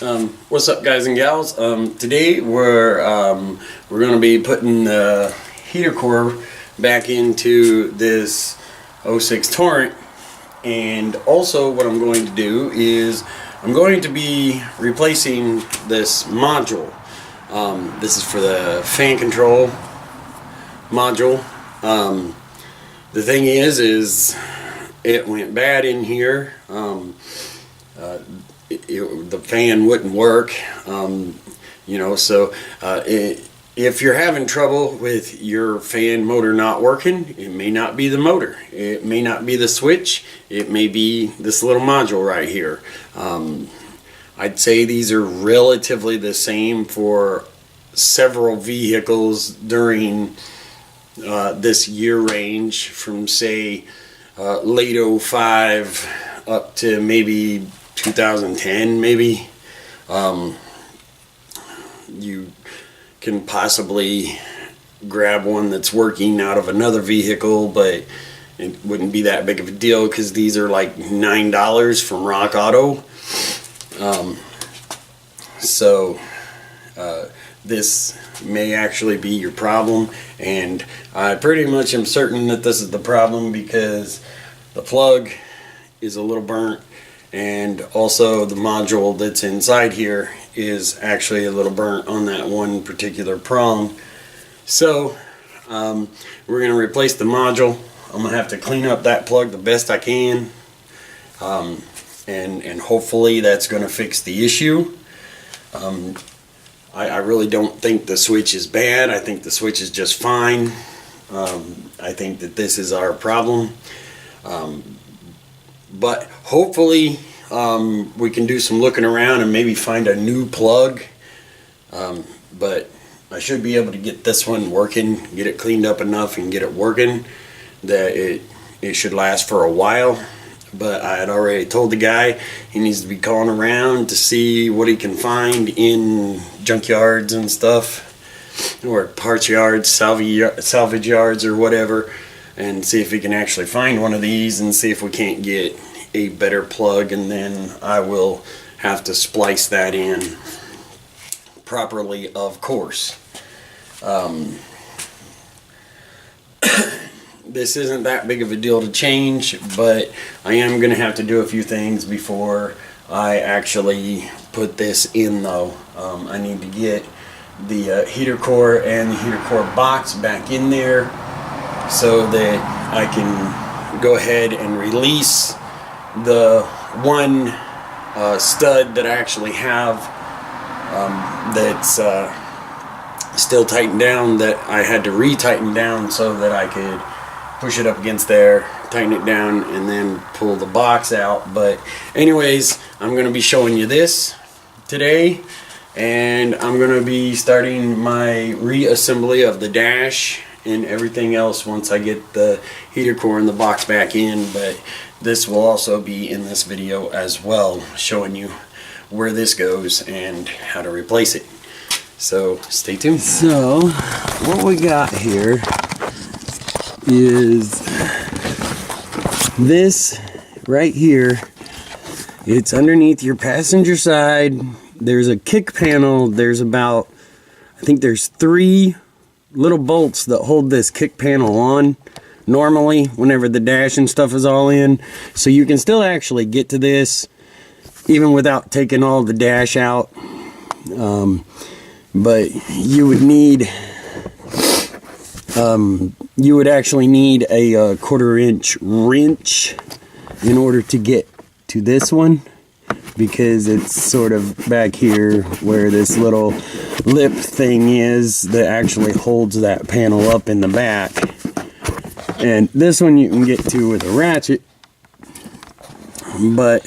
What's up, guys and gals? Today we're going to be putting the heater core back into this '06 Torrent, and also what I'm going to do is I'm going to be replacing this module. This is for the fan control module. The thing is it went bad in here. The fan wouldn't work, if you're having trouble with your fan motor not working, it may not be the motor, it may not be the switch, it may be this little module right here. I'd say these are relatively the same for several vehicles during this year range, from say late '05 up to maybe 2010 maybe. You can possibly grab one that's working out of another vehicle, but it wouldn't be that big of a deal because these are like $9 from Rock Auto. This may actually be your problem, and I pretty much am certain that this is the problem because the plug is a little burnt, and also the module that's inside here is actually a little burnt on that one particular prong. So we're going to replace the module. I'm going to have to clean up that plug the best I can, and hopefully that's going to fix the issue. I really don't think the switch is bad. I think the switch is just fine. I think that this is our problem. But hopefully we can do some looking around and maybe find a new plug. But I should be able to get this one working, get it cleaned up enough and get it working that it should last for a while. But I had already told the guy he needs to be calling around to see what he can find in junkyards and stuff, or parts yards, salvage yards or whatever, and see if he can actually find one of these and see if we can't get a better plug, and then I will have to splice that in properly, of course. This isn't that big of a deal to change, but I am going to have to do a few things before I actually put this in, though. I need to get the heater core and the heater core box back in there so that I can go ahead and release the one stud that I actually have that's still tightened down, that I had to re-tighten down so that I could push it up against there, tighten it down, and then pull the box out. But anyways, I'm going to be showing you this today, and I'm going to be starting my reassembly of the dash and everything else once I get the heater core and the box back in. But this will also be in this video as well, showing you where this goes and how to replace it. So stay tuned. So what we got here is this right here. It's underneath your passenger side. There's a kick panel. There's about, I think there's 3 little bolts that hold this kick panel on normally whenever the dash and stuff is all in, so you can still actually get to this even without taking all the dash out. But you would need you would actually need a 1/4 inch wrench in order to get to this one, because it's sort of back here where this little lip thing is that actually holds that panel up in the back. And this one you can get to with a ratchet, but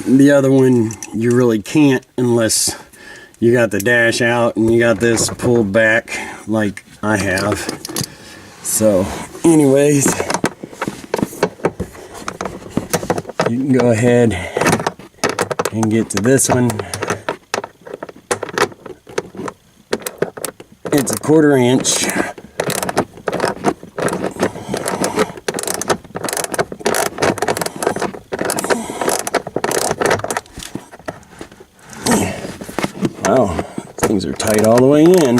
the other one you really can't unless you got the dash out and you got this pulled back like I have. So anyways, you can go ahead and get to this one. It's a 1/4 inch. Wow, things are tight all the way in.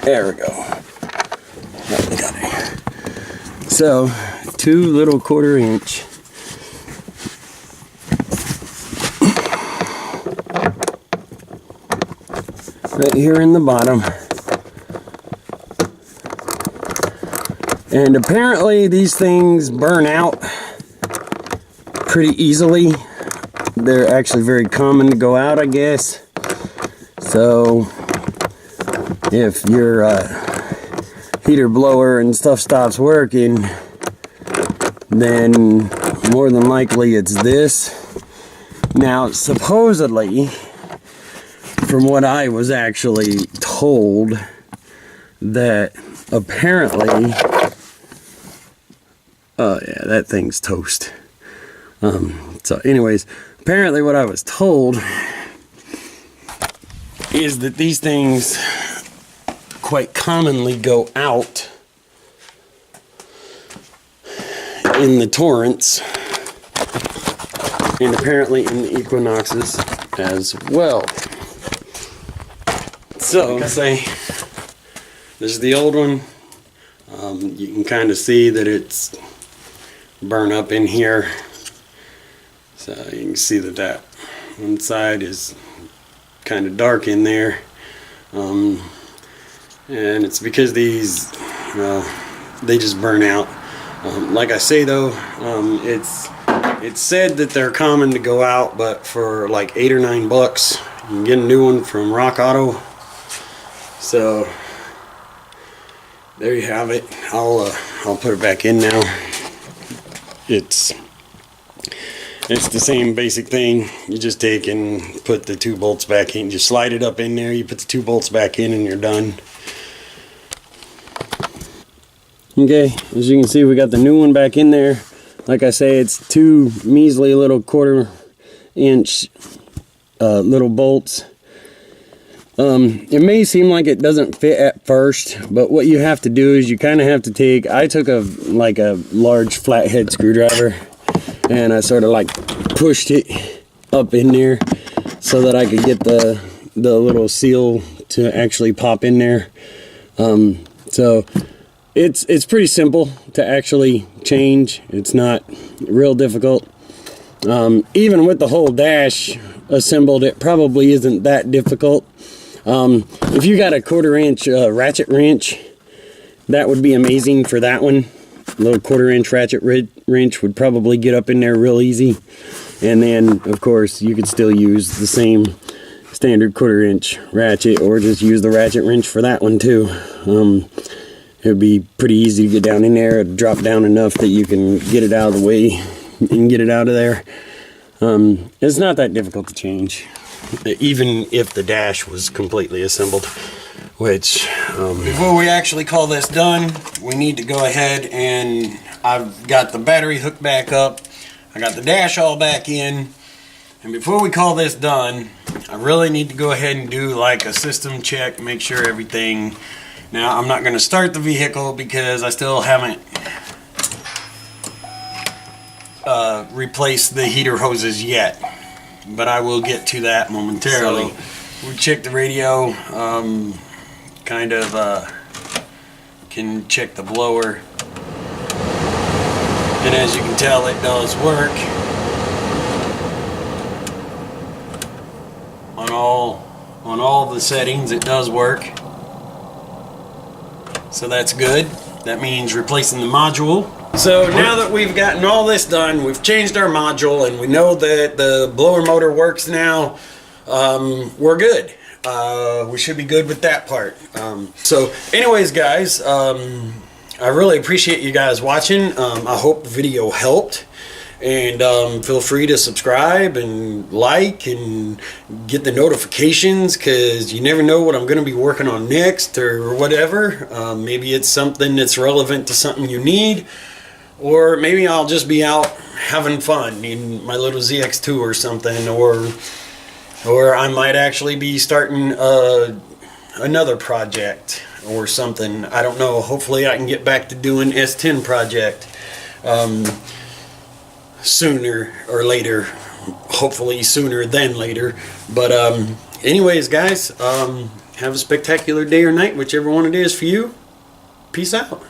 There we go. Oh, we got it. So, 2 little 1/4 inch. Right here in the bottom. And apparently these things burn out pretty easily. They're actually very common to go out, I guess. So if your heater blower and stuff stops working, then more than likely it's this. Now, supposedly, from what I was actually told, that apparently, oh yeah, that thing's toast. So anyways, apparently what I was told is that these things quite commonly go out in the Torrents, and apparently in the Equinoxes as well. So, like I say, this is the old one. You can kind of see that it's burned up in here. So you can see that that one side is kind of dark in there. And it's because these, they just burn out. Like I say though, it's said that they're common to go out, but for like $8 or $9, you can get a new one from Rock Auto. So there you have it. I'll put it back in now. It's the same basic thing. You just take and put the 2 bolts back in. Just slide it up in there. You put the 2 bolts back in and you're done. Okay, as you can see, we got the new one back in there. Like I say, it's 2 measly little 1/4 inch little bolts. It may seem like it doesn't fit at first, but what you have to do is you kind of have to take, I took a large flathead screwdriver and I sort of like pushed it up in there so that I could get the little seal to actually pop in there. So it's pretty simple to actually change. It's not real difficult. Even with the whole dash assembled, it probably isn't that difficult. If you got a 1/4 inch ratchet wrench, that would be amazing for that one. A little 1/4 inch ratchet wrench would probably get up in there real easy. And then, of course, you could still use the same standard 1/4 inch ratchet, or just use the ratchet wrench for that one too. It would be pretty easy to get down in there. It'd drop down enough that you can get it out of the way and get it out of there. It's not that difficult to change, even if the dash was completely assembled. Which, before we actually call this done, we need to go ahead and I've got the battery hooked back up. I got the dash all back in. And before we call this done, I really need to go ahead and do like a system check, make sure everything. Now, I'm not going to start the vehicle because I still haven't replaced the heater hoses yet. But I will get to that momentarily. So, we checked the radio. Kind of can check the blower, and as you can tell, it does work on all the settings. It does work, so that's good. That means replacing the module. So now that we've gotten all this done, we've changed our module and we know that the blower motor works now, we're good. We should be good with that part. So anyways, guys, I really appreciate you guys watching. I hope the video helped, and feel free to subscribe and like and get the notifications, because you never know what I'm going to be working on next or whatever. Maybe it's something that's relevant to something you need, or maybe I'll just be out having fun in my little ZX2 or something, or I might actually be starting another project, or something. I don't know. Hopefully I can get back to doing S10 project sooner or later. Hopefully sooner than later. But anyways, guys, have a spectacular day or night, whichever one it is for you. Peace out.